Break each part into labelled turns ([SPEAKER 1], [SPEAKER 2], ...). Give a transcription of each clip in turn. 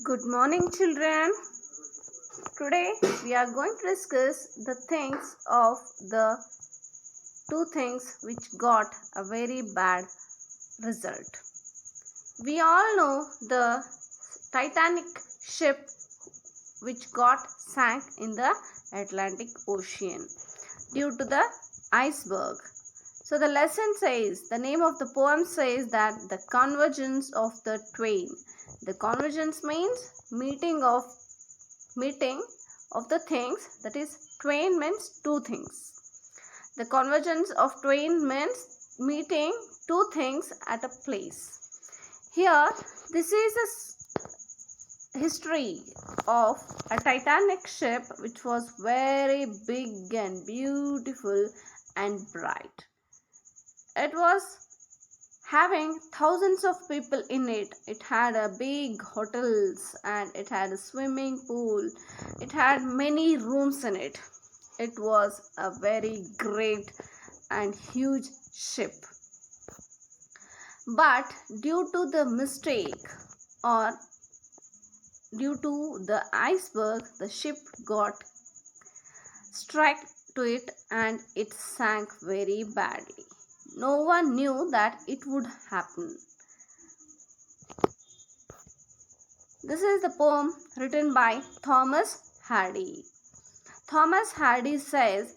[SPEAKER 1] Good morning, children. Today we are going to discuss the things of the two things which got a very bad result. We all know the Titanic ship which got sank in the Atlantic Ocean due to the iceberg. So the lesson says, the name of the poem says that the convergence of the twain. The convergence means meeting of the things, that is twain means two things. The convergence of twain means meeting two things at a place. Here this is a history of a Titanic ship which was very big and beautiful and bright. It was having thousands of people in it. It had a big hotels and it had a swimming pool. It had many rooms in it. It was a very great and huge ship. But due to the mistake or due to the iceberg, the ship got struck to it and it sank very badly. No one knew that it would happen. This is the poem written by Thomas Hardy. Thomas Hardy says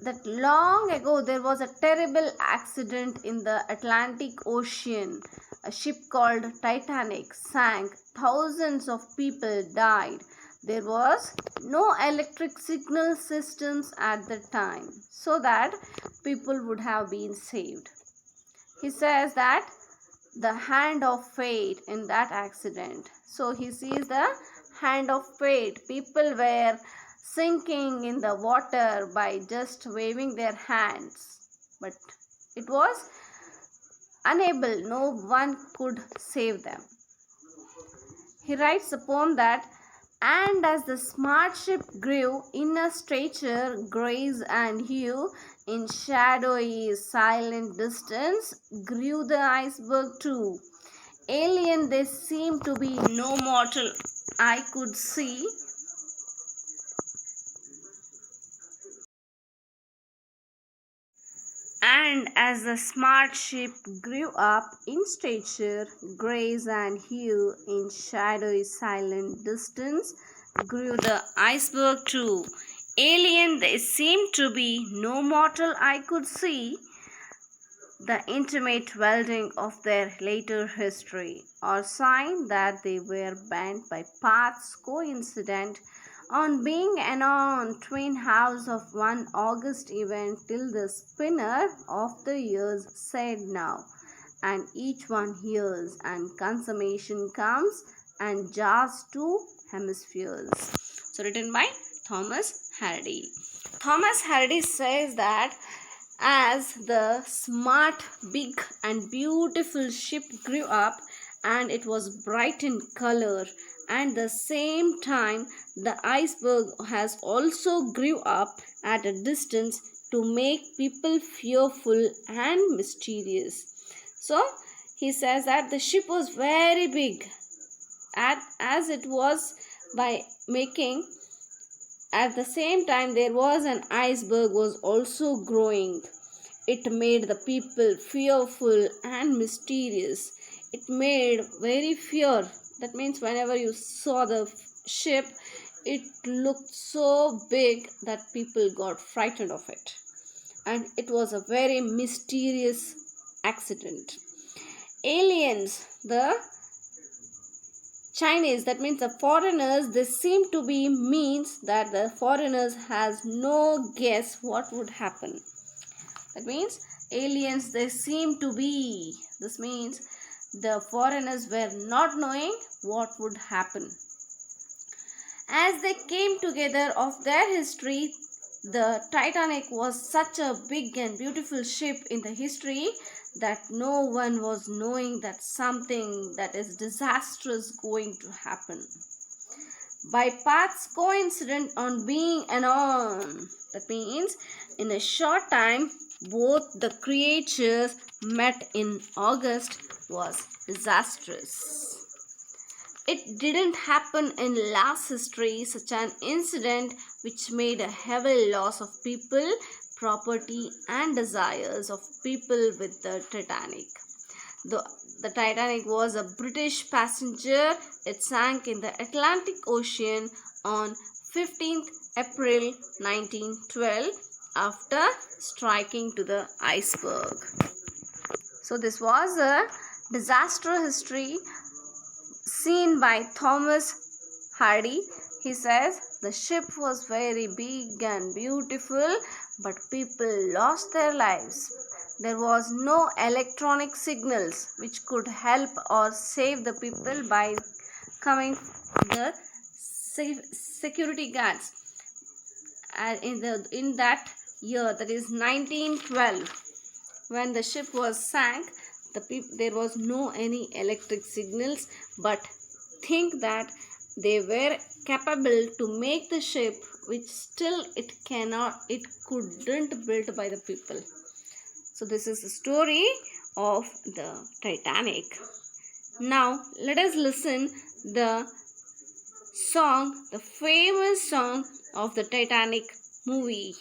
[SPEAKER 1] that long ago there was a terrible accident in the Atlantic Ocean. A ship called Titanic sank. Thousands of people died. There was no electric signal systems at the time, so that people would have been saved. He says that the hand of fate in that accident. So he sees the hand of fate. People were sinking in the water by just waving their hands, but it was unable. No one could save them. He writes a poem that, and as the smart ship grew in a stature, grace and hue, in shadowy silent distance grew the iceberg too. Alien they seemed to be, no mortal eye could see. And as the smart ship grew up in stature, grace and hue, in shadowy silent distance grew the iceberg too. Alien they seemed to be, no mortal eye could see. The intimate welding of their later history, or sign that they were bent by paths coincident, on being anon twin halves of one august event, till the spinner of the years said now, and each one hears, and consummation comes, and jars two hemispheres. So written by Thomas Hardy. Thomas Hardy says that as the smart, big and beautiful ship grew up, and it was bright in color, and the same time the iceberg has also grew up at a distance to make people fearful and mysterious. So he says that the ship was very big, as it was by making. At the same time, there was an iceberg was also growing. It made the people fearful and mysterious. It made very fear. That means whenever you saw the ship, it looked so big that people got frightened of it. And it was a very mysterious accident. Aliens, the Chinese, that means the foreigners, they seem to be, means that the foreigners has no guess what would happen. That means aliens they seem to be. This means the foreigners were not knowing what would happen. As they came together of their history, the Titanic was such a big and beautiful ship in the history that no one was knowing that something that is disastrous going to happen. By paths coincident on being anon. That means in a short time both the creatures met in August was disastrous. It didn't happen in last history, such an incident which made a heavy loss of people, property, and desires of people with the Titanic. The, the Titanic was a British passenger. It sank in the Atlantic Ocean on 15th April 1912 after striking to the iceberg. So this was a disaster history seen by Thomas Hardy. He says the ship was very big and beautiful, but people lost their lives. There was no electronic signals which could help or save the people by coming the security guards. And in that year, that is 1912, when the ship was sank, there was no any electric signals, but think that they were capable to make the ship which still it couldn't built by the people. So this is the story of the Titanic. Now let us listen the song, the famous song of the Titanic movie.